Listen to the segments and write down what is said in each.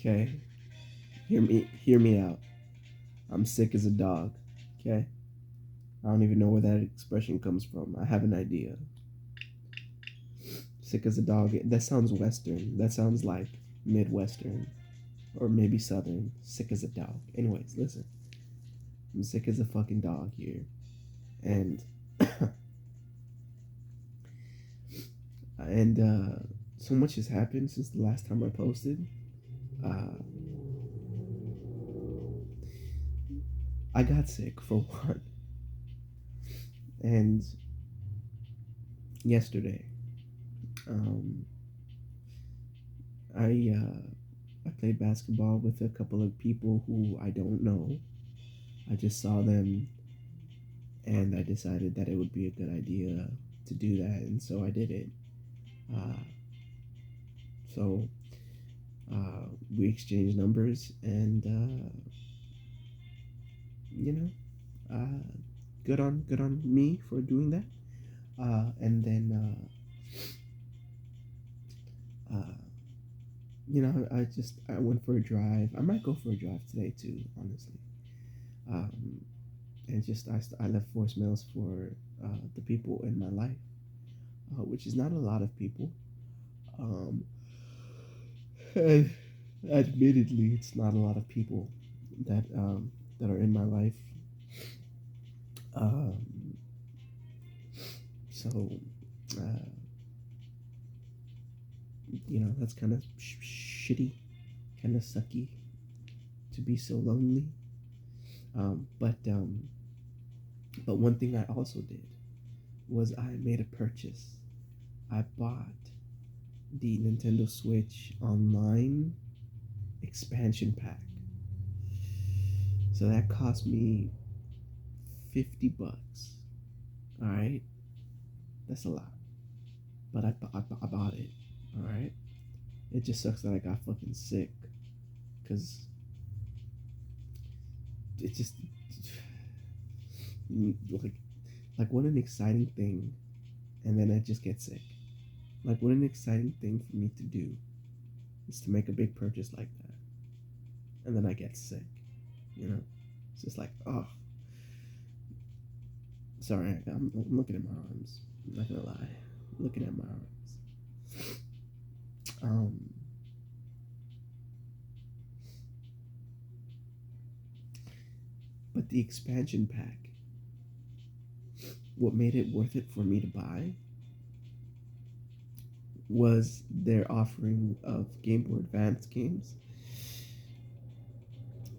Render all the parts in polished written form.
Okay, hear me out. I'm sick as a dog. Okay, I don't even know where that expression comes from. I have an idea. Sick as a dog. That sounds Western. That sounds like Midwestern or maybe Southern. Sick as a dog. Anyways, listen. I'm sick as a fucking dog here, and so much has happened since the last time I posted. Uh, I got sick for one, and yesterday, um, I played basketball with a couple of people who I don't know. I just saw them, and I decided that it would be a good idea to do that, and so I did it. Uh, so we exchanged numbers, and you know, good on me for doing that. And then uh, I went for a drive. I might go for a drive today too, honestly. Um, and just I left voicemails for the people in my life, which is not a lot of people. Um, and admittedly, it's not a lot of people that are in my life. Um, so, uh, that's kind of shitty, kind of sucky to be so lonely. But one thing I also did was I made a purchase. I bought the Nintendo Switch Online expansion pack. So that cost me $50. All right, that's a lot, but I bought it. All right, it just sucks that I got fucking sick because it just like what an exciting thing, and then I just get sick. Like what an exciting thing for me to do is to make a big purchase like that, and then I get sick. You know, it's just like, oh, sorry, I'm looking at my arms. I'm not gonna lie, I'm looking at my arms. Um, but the expansion pack, what made it worth it for me to buy was their offering of Game Boy Advance games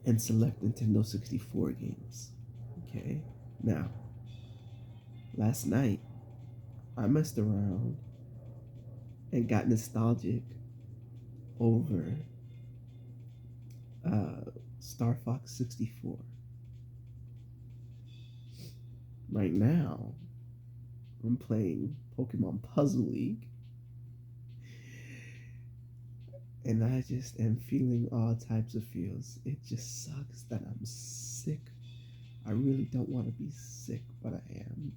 and select Nintendo 64 games. Okay, now last night I messed around and got nostalgic over uh, Star Fox 64. Right now, I'm playing Pokemon Puzzle League, and I just am feeling all types of feels. It just sucks that I'm sick. I really don't want to be sick, but I am.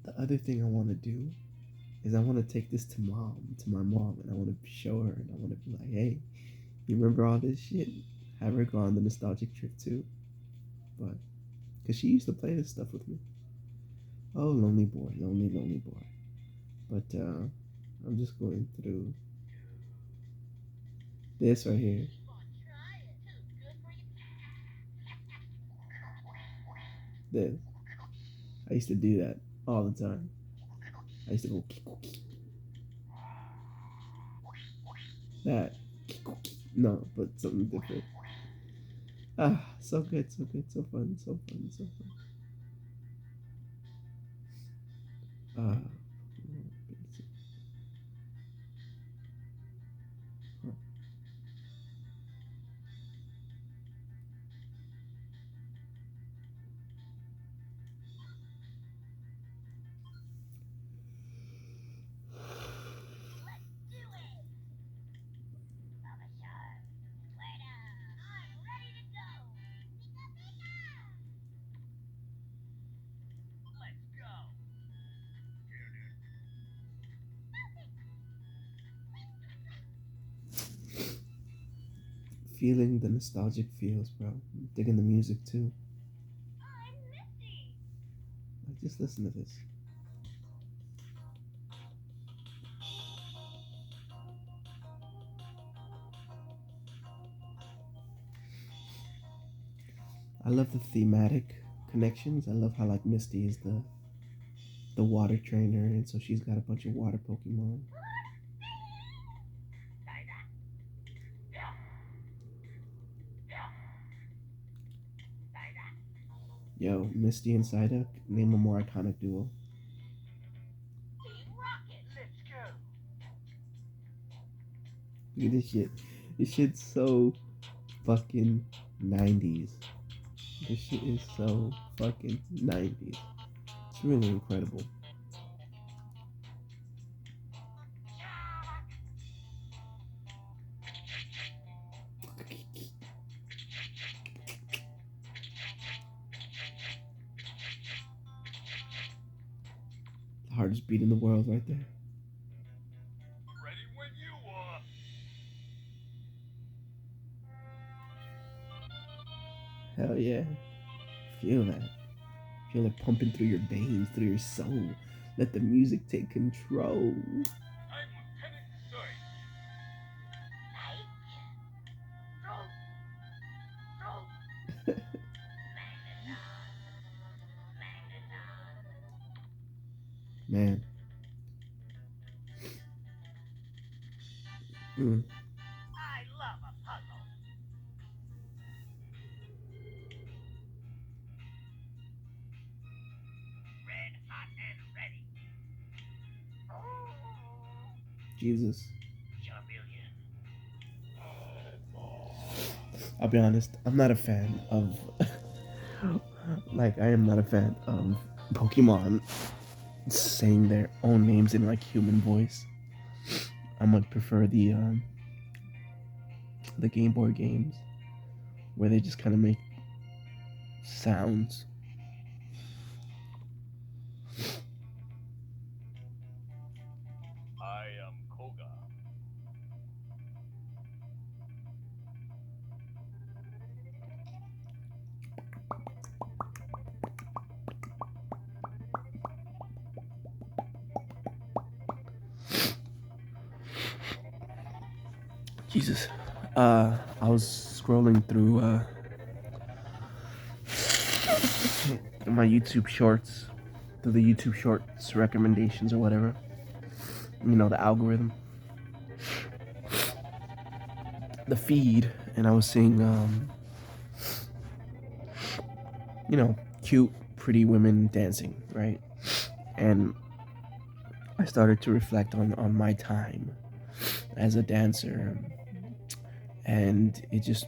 The other thing I want to do is I want to take this to my mom, and I want to show her, and I want to be like, hey, you remember all this shit? Have her go on the nostalgic trip too, but because she used to play this stuff with me. Oh, lonely boy, lonely, lonely boy. But I'm just going through this right here. This. I used to do that all the time. I used to go that. No, but something different. Ah, so good, so good, so fun, so fun, so fun. Ah, feeling the nostalgic feels, bro. I'm digging the music too. Like, just listen to this. I love the thematic connections. I love how like Misty is the water trainer, and so she's got a bunch of water Pokemon. Yo, Misty and Psyduck, name a more iconic duo. Look at this shit. This shit's so fucking 90s. This shit is so fucking 90s. It's really incredible. The hardest beat in the world right there. Ready when you are. Hell yeah. Feel that. Feel it pumping through your veins, through your soul. Let the music take control. I'm Lieutenant Soy. Man. I love a puzzle. Red, hot, and ready. Jesus. Chameleon. I'll be honest, I'm not a fan of like I am not a fan of Pokemon saying their own names in like human voice. I much prefer the Game Boy games where they just kind of make sounds. I am Koga. Jesus. I was scrolling through my YouTube shorts, through the YouTube shorts recommendations or whatever. You know, the algorithm, the feed, and I was seeing, you know, cute, pretty women dancing, right? And I started to reflect on my time as a dancer, and it just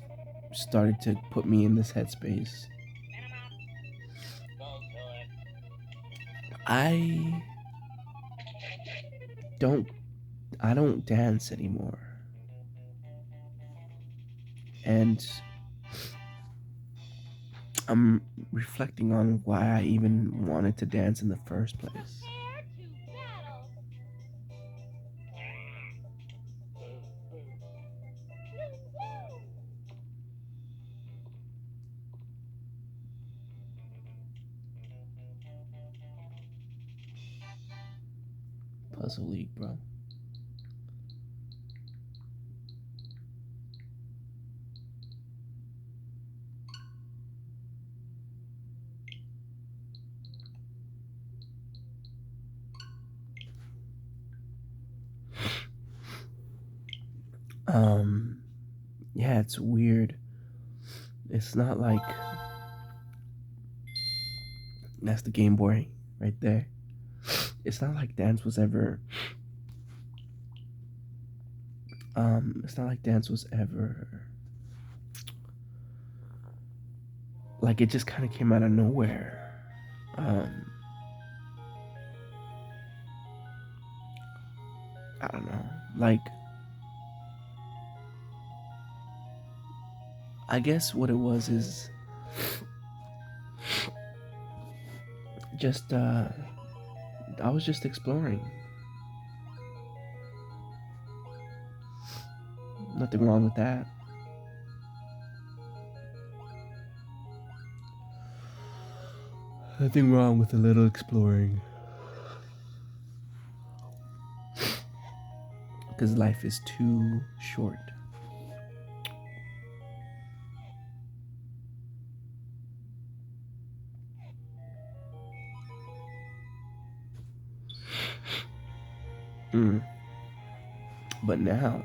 started to put me in this headspace. I don't I don't dance anymore. And I'm reflecting on why I even wanted to dance in the first place. Puzzle League, bro. Yeah, it's weird. It's not like that's the Game Boy right there. It's not like dance was ever it's not like dance was ever like it just kind of came out of nowhere. Um I don't know. Like I guess what it was is just I was just exploring. Nothing wrong with that. Nothing wrong with a little exploring. Because life is too short. But now,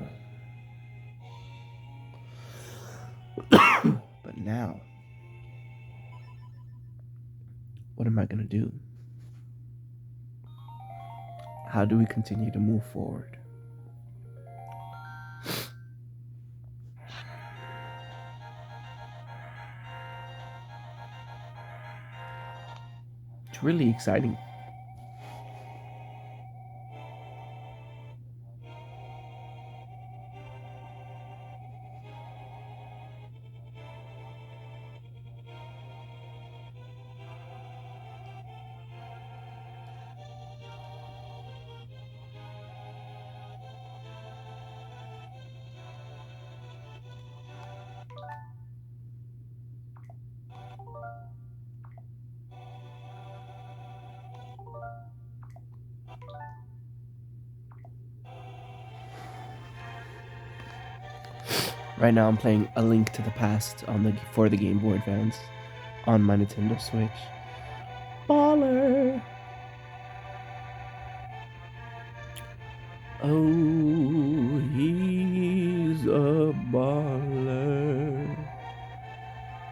what am I gonna do? How do we continue to move forward? It's really exciting. Right now, I'm playing A Link to the Past for the Game Boy Advance on my Nintendo Switch. Baller. Oh, he's a baller.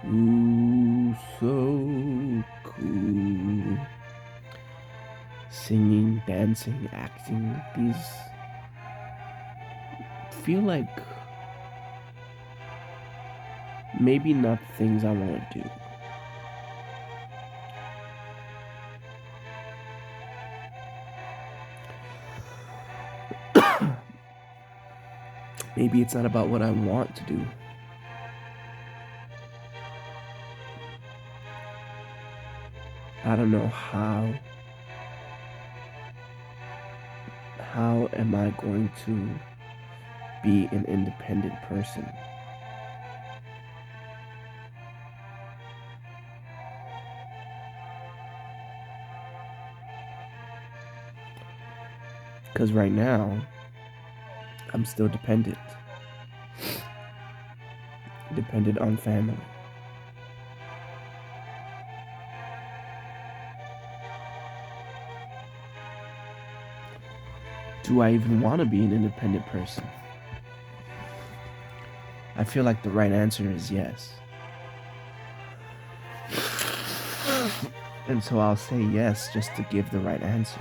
Ooh, so cool. Singing, dancing, acting. These feel like maybe not things I want to do. Maybe it's not about what I want to do. I don't know how. How am I going to be an independent person? Because right now, I'm still dependent. Dependent on family. Do I even want to be an independent person? I feel like the right answer is yes. And so I'll say yes just to give the right answer.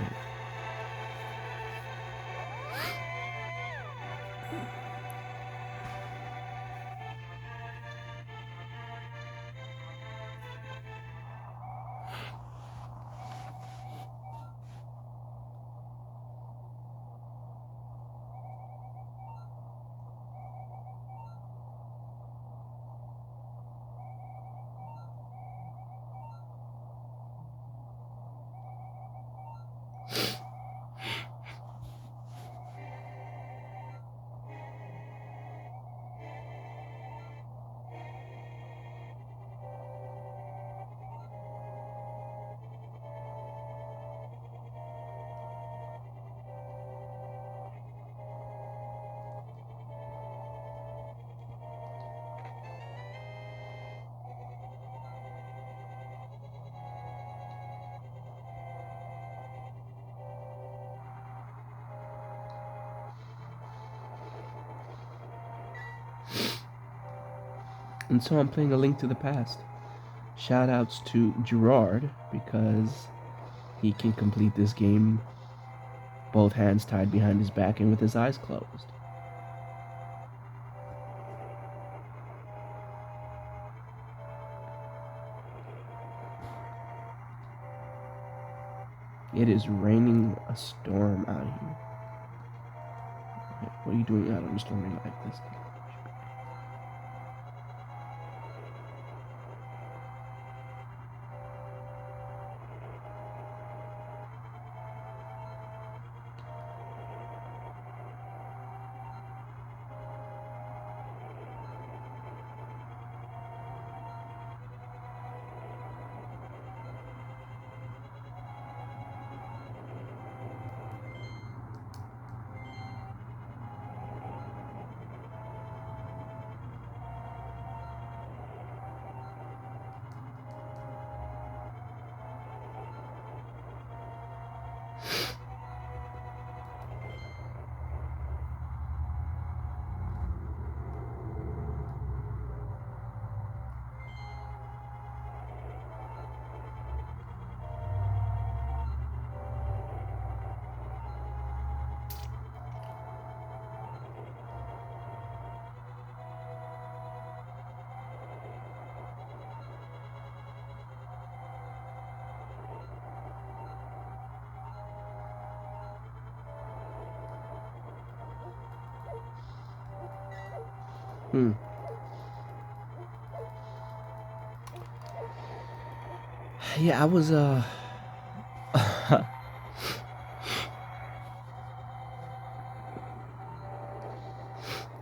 And so I'm playing A Link to the Past. Shout outs to Gerard because he can complete this game both hands tied behind his back and with his eyes closed. It is raining a storm out here. What are you doing out on a stormy night like this? Hmm. Yeah, I was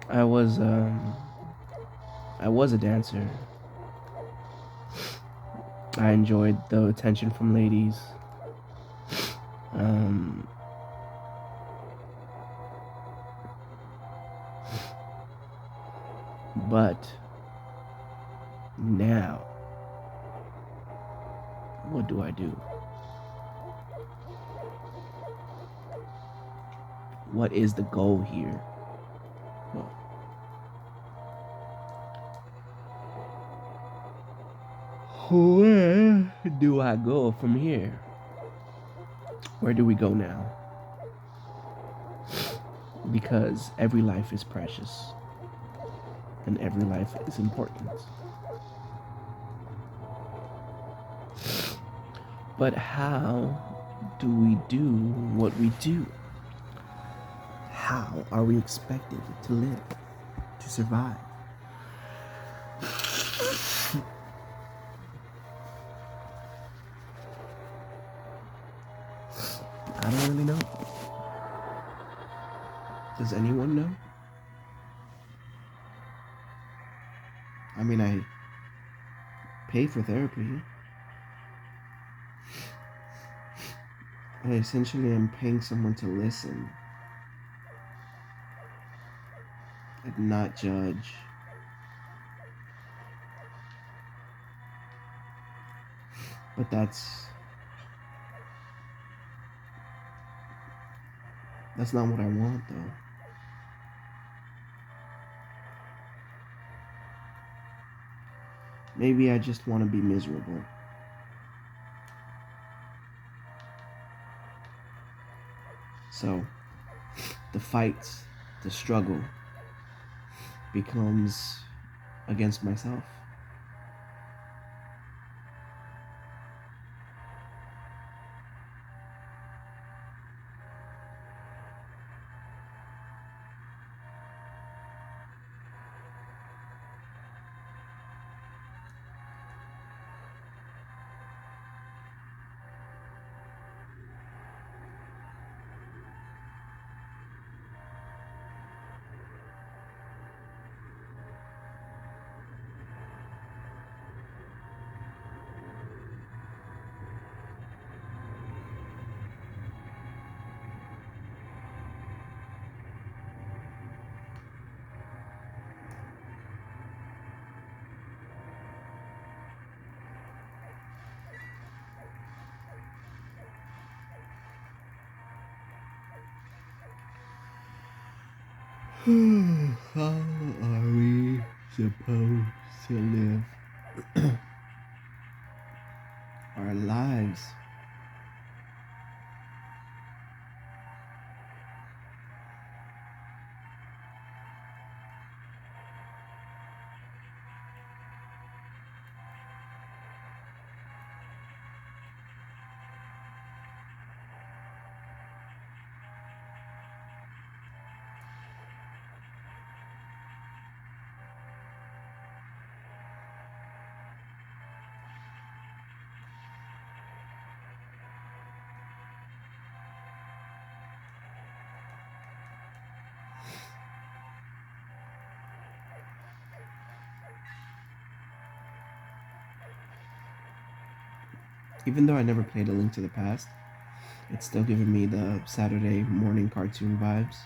I was um I was a dancer. I enjoyed the attention from ladies. Um but now what do I do? What is the goal here? Well, where do I go from here? Where do we go now? Because every life is precious and every life is important. But how do we do what we do? How are we expected to live, to survive? I don't really know. Does anyone know? I mean, I pay for therapy. I essentially am paying someone to listen and not judge. But that's not what I want though. Maybe I just want to be miserable. So the fight, the struggle becomes against myself. How are we supposed to live our lives? Even though I never played A Link to the Past, it's still giving me the Saturday morning cartoon vibes.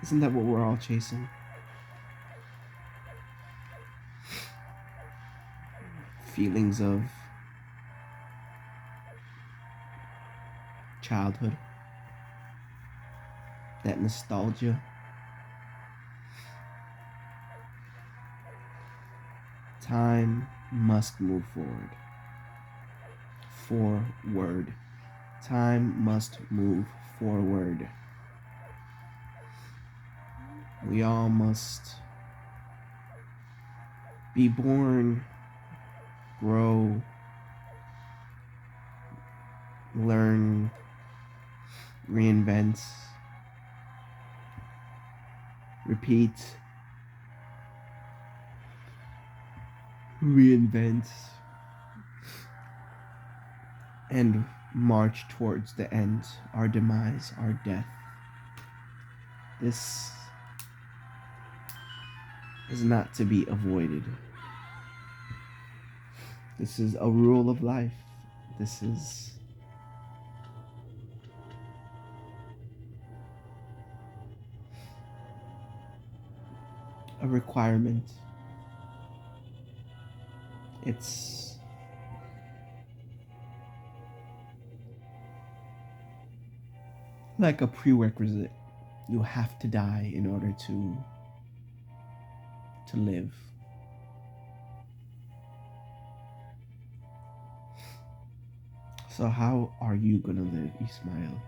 Isn't that what we're all chasing? Feelings of childhood, that nostalgia. Time must move forward. Forward. Time must move forward. We all must be born, grow, learn, reinvent, repeat, reinvent, and march towards the end, our demise, our death. This is not to be avoided. This is a rule of life. This is a requirement. It's like a prerequisite. You have to die in order to live. So how are you gonna live, Ismail?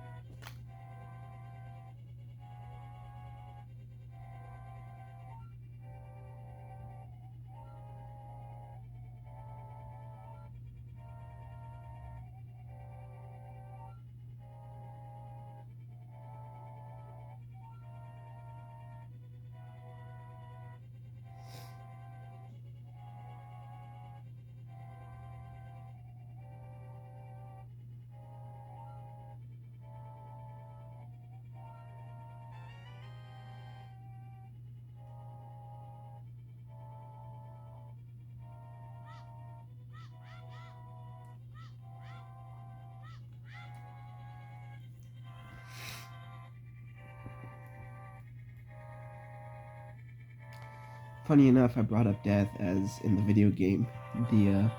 Funny enough, I brought up death as in the video game, the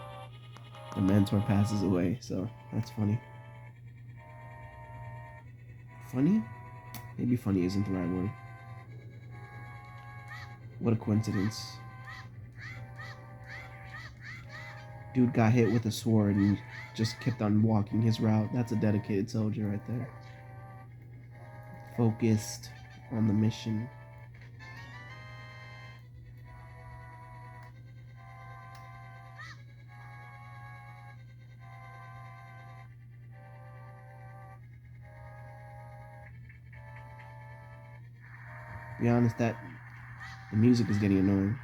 mentor passes away, so that's funny. Funny? Maybe funny isn't the right word. What a coincidence. Dude got hit with a sword and just kept on walking his route. That's a dedicated soldier right there. Focused on the mission. To be honest, that the music is getting annoying.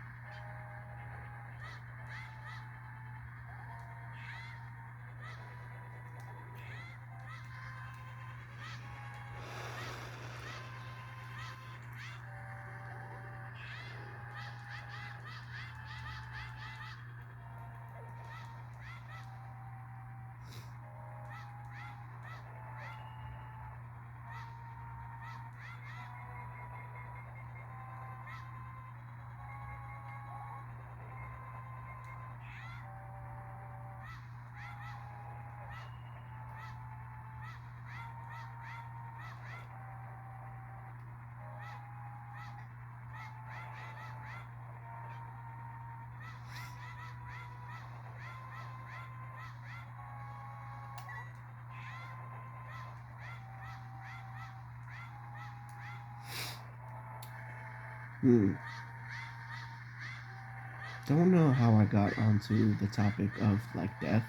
Don't know how I got onto the topic of like death.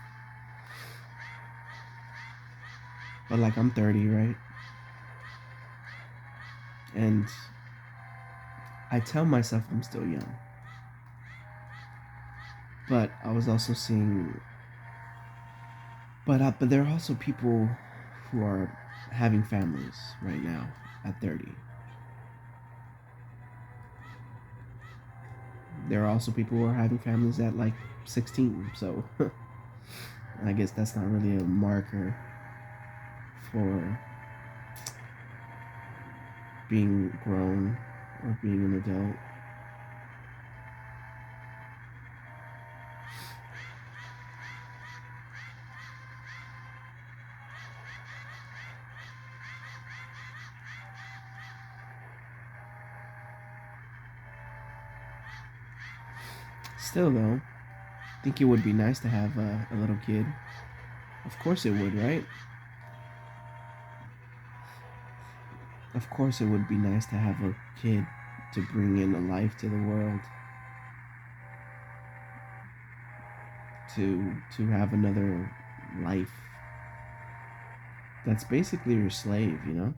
But like I'm 30, right? And I tell myself I'm still young. But I was also seeing but there are also people who are having families right now at 30. There are also people who are having families at like 16. So I guess that's not really a marker for being grown or being an adult. Still though, I think it would be nice to have a little kid. Of course it would, right? Of course it would be nice to have a kid to bring in a life to the world. To have another life that's basically your slave, you know?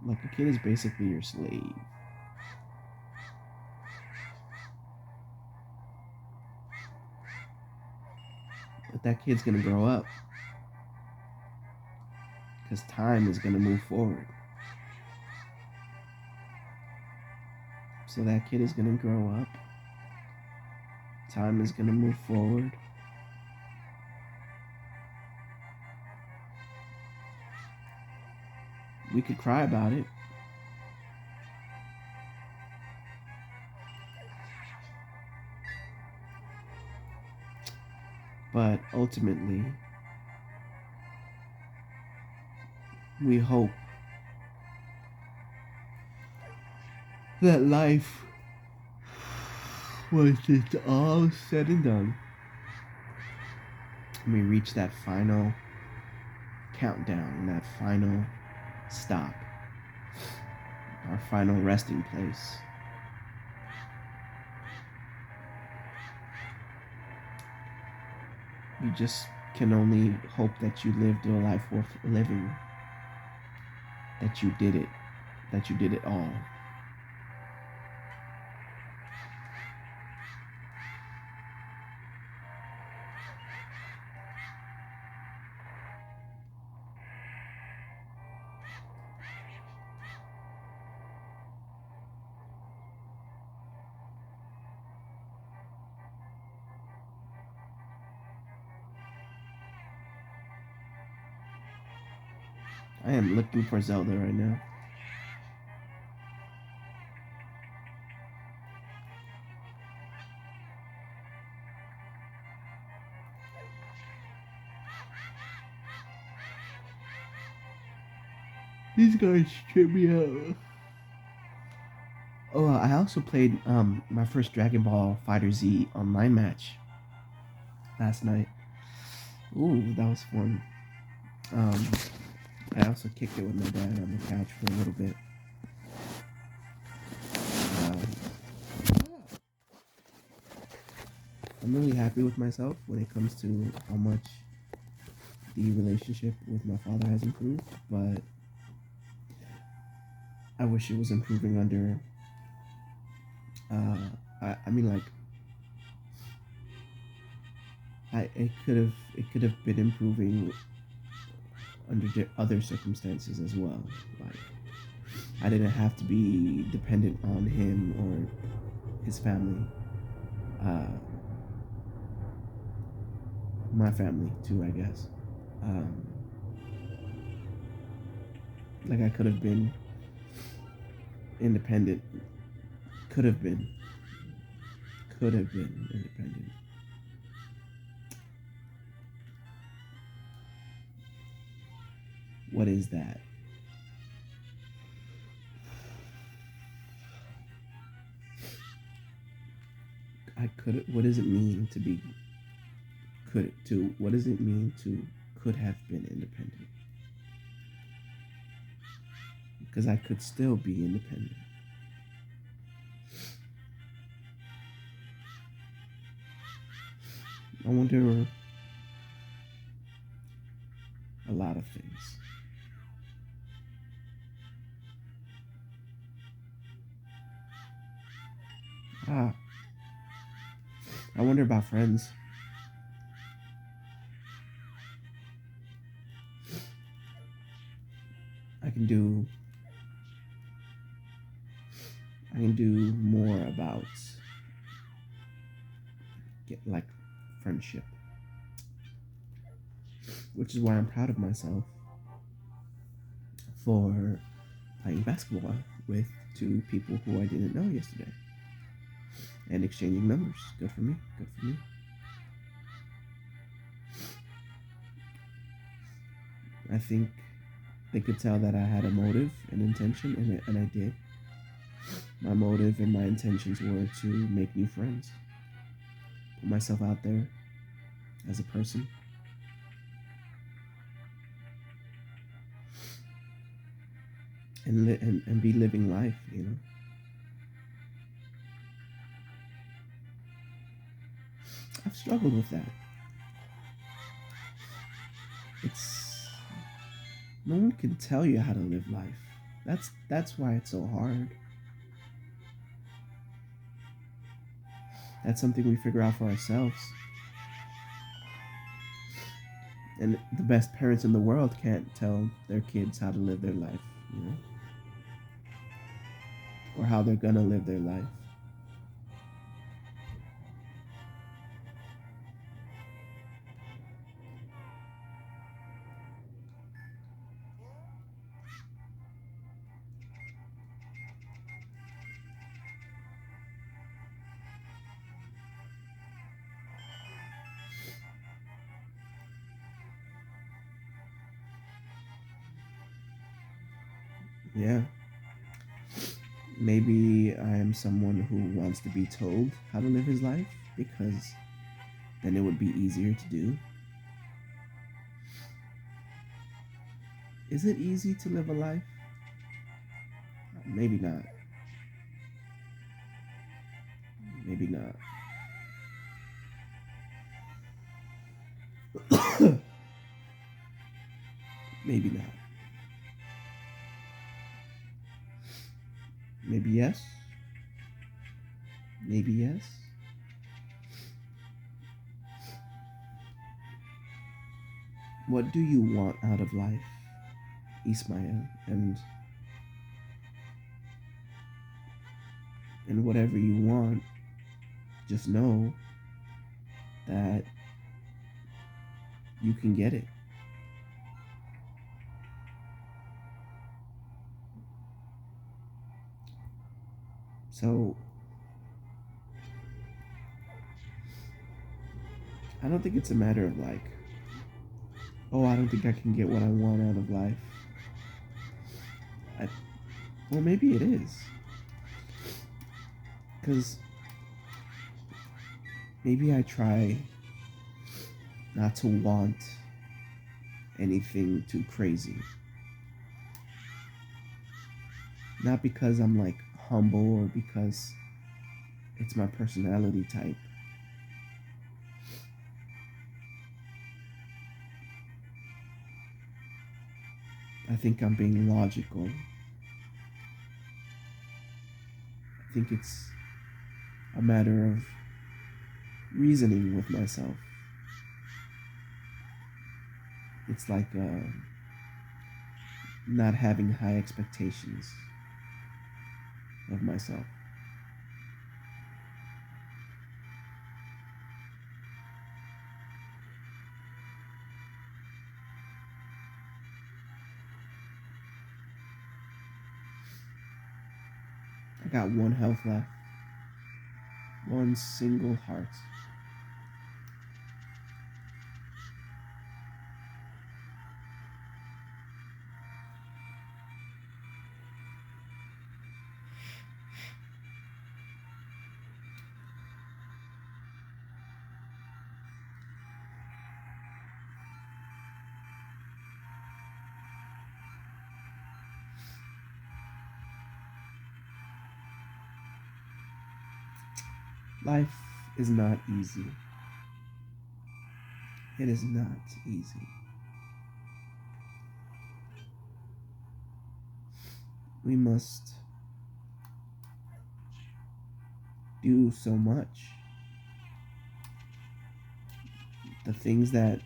Like a kid is basically your slave. But that kid's gonna grow up because time is gonna move forward. So that kid is gonna grow up. Time is gonna move forward. We could cry about it. But ultimately, we hope that life, once it's all said and done, and we reach that final countdown, that final stop, our final resting place. You just can only hope that you lived a life worth living, that you did it all. I am looking for Zelda right now. These guys trip me out. Oh, I also played my first Dragon Ball Fighter Z online match last night. Ooh, that was fun. I also kicked it with my dad on the couch for a little bit. I'm really happy with myself when it comes to how much the relationship with my father has improved, but I wish it was improving under. I mean, like, it could have been improving under other circumstances as well. Like, I didn't have to be dependent on him or his family. My family too, I guess. Like, I could have been independent. Could have been independent. What is that? What does it mean to be what does it mean to could have been independent? Because I could still be independent. I wonder a lot of things. I wonder about friends. I can do more about like friendship, which is why I'm proud of myself for playing basketball with two people who I didn't know yesterday and exchanging numbers. Good for me. Good for me. I think they could tell that I had a motive and intention, and I did. My motive and my intentions were to make new friends, put myself out there as a person, and be living life, you know. I've struggled with that. No one can tell you how to live life. That's why it's so hard. That's something we figure out for ourselves. And the best parents in the world can't tell their kids how to live their life, you know, or how they're gonna live their life. Yeah. Maybe I am someone who wants to be told how to live his life because then it would be easier to do. Is it easy to live a life? Maybe not. Maybe not. Maybe not. Maybe yes. Maybe yes. What do you want out of life, Ismail? And whatever you want, just know that you can get it. So I don't think it's a matter of like, oh, I don't think I can get what I want out of life. Well, maybe it is. Because maybe I try not to want anything too crazy. Not because I'm like humble or because it's my personality type. I think I'm being logical. I think it's a matter of reasoning with myself. It's like not having high expectations of myself. I got one health left, one single heart. Life is not easy. It is not easy. We must do so much. The things that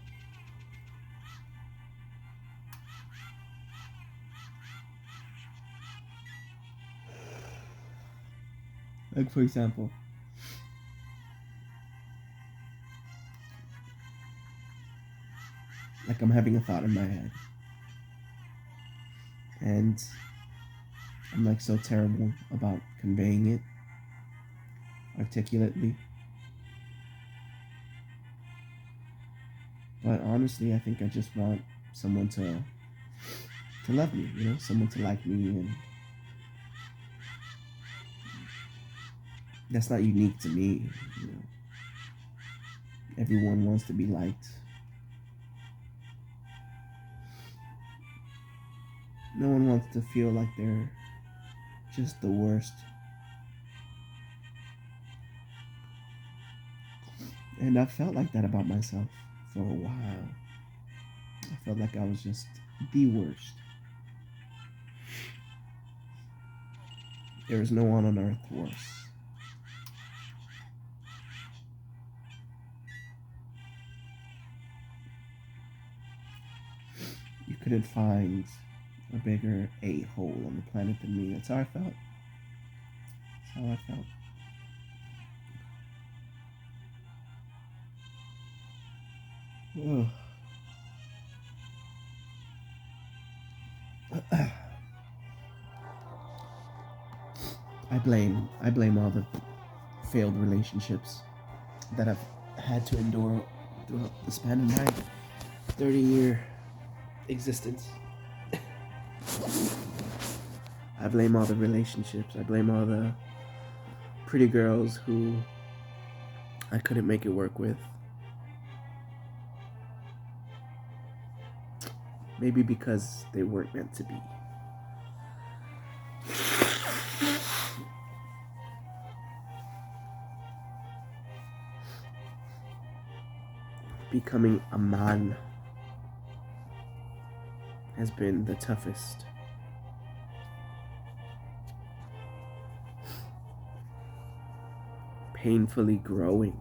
like for example, like I'm having a thought in my head and I'm like so terrible about conveying it articulately. But honestly, I think I just want someone to love me, you know, someone to like me, and that's not unique to me, you know. Everyone wants to be liked. No one wants to feel like they're just the worst. And I felt like that about myself for a while. I felt like I was just the worst. There is no one on earth worse. couldn't find a bigger a-hole on the planet than me. That's how I felt. That's how I felt. Ugh. I blame all the failed relationships that I've had to endure throughout the span of my 30-year existence. I blame all the relationships. I blame all the pretty girls who I couldn't make it work with. Maybe because they weren't meant to be. Becoming a man has been the toughest. Painfully growing.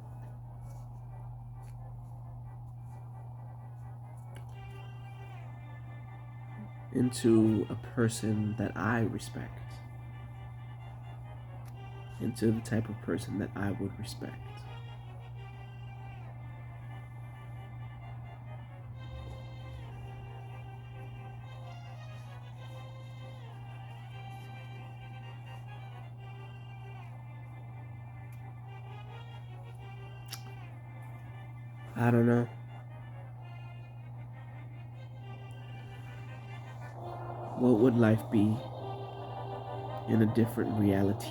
Into a person that I respect. Into the type of person that I would respect. I don't know. What would life be in a different reality?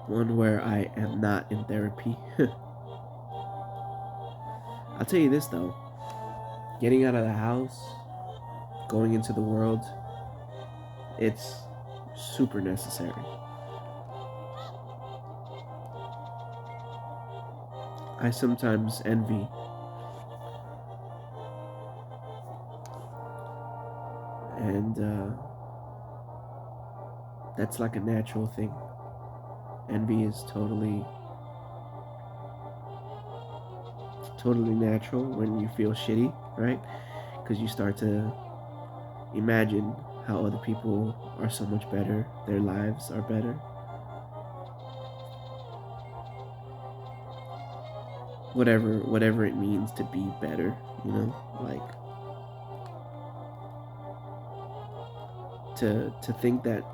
One where I am not in therapy. I'll tell you this though, getting out of the house, going into the world, it's super necessary. I sometimes envy and that's like a natural thing. Envy is totally natural when you feel shitty, right? Because you start to imagine how other people are so much better, their lives are better. Whatever it means to be better, you know, like to think that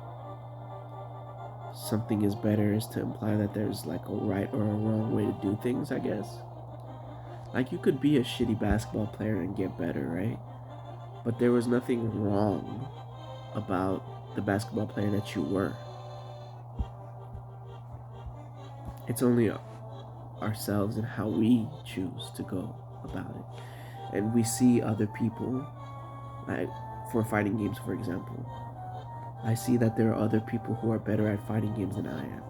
something is better is to imply that there's like a right or a wrong way to do things, I guess. Like you could be a shitty basketball player and get better, right? But there was nothing wrong about the basketball player that you were. It's only ourselves and how we choose to go about it. And we see other people, like for fighting games, for example. I see that there are other people who are better at fighting games than I am.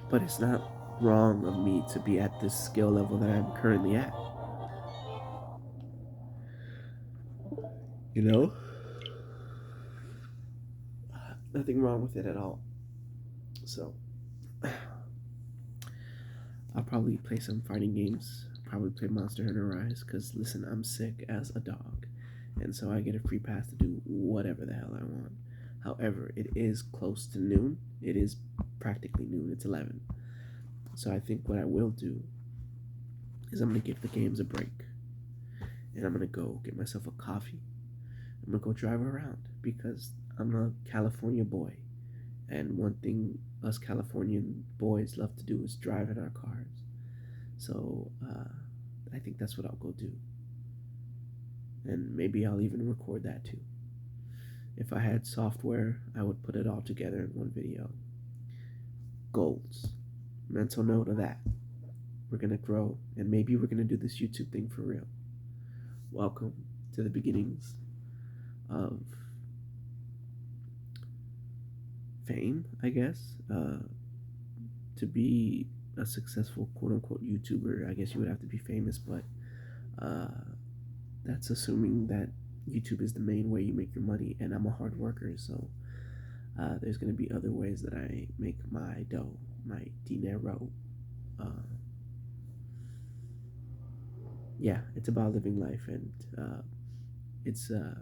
But it's not wrong of me to be at this skill level that I'm currently at. You know? Nothing wrong with it at all. So, I'll probably play some fighting games. Probably play Monster Hunter Rise, because listen, I'm sick as a dog. And so I get a free pass to do whatever the hell I want. However, it is close to noon. It is practically noon. It's 11. So I think what I will do is I'm going to give the games a break. And I'm going to go get myself a coffee. I'm going to go drive around because I'm a California boy. And one thing us Californian boys love to do is drive in our cars. So I think that's what I'll go do. And maybe I'll even record that too. If I had software, I would put it all together in one video. Goals. Mental note of that. We're going to grow, and maybe we're going to do this YouTube thing for real. Welcome to the beginnings of fame, I guess. To be a successful quote-unquote YouTuber, I guess you would have to be famous, but that's assuming that YouTube is the main way you make your money, and I'm a hard worker, so there's going to be other ways that I make my dough, my dinero. Uh, yeah, it's about living life, and it's uh,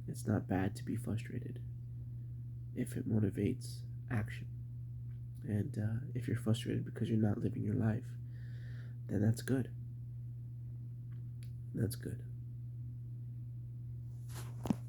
it's not bad to be frustrated if it motivates action. And if you're frustrated because you're not living your life, then that's good. That's good.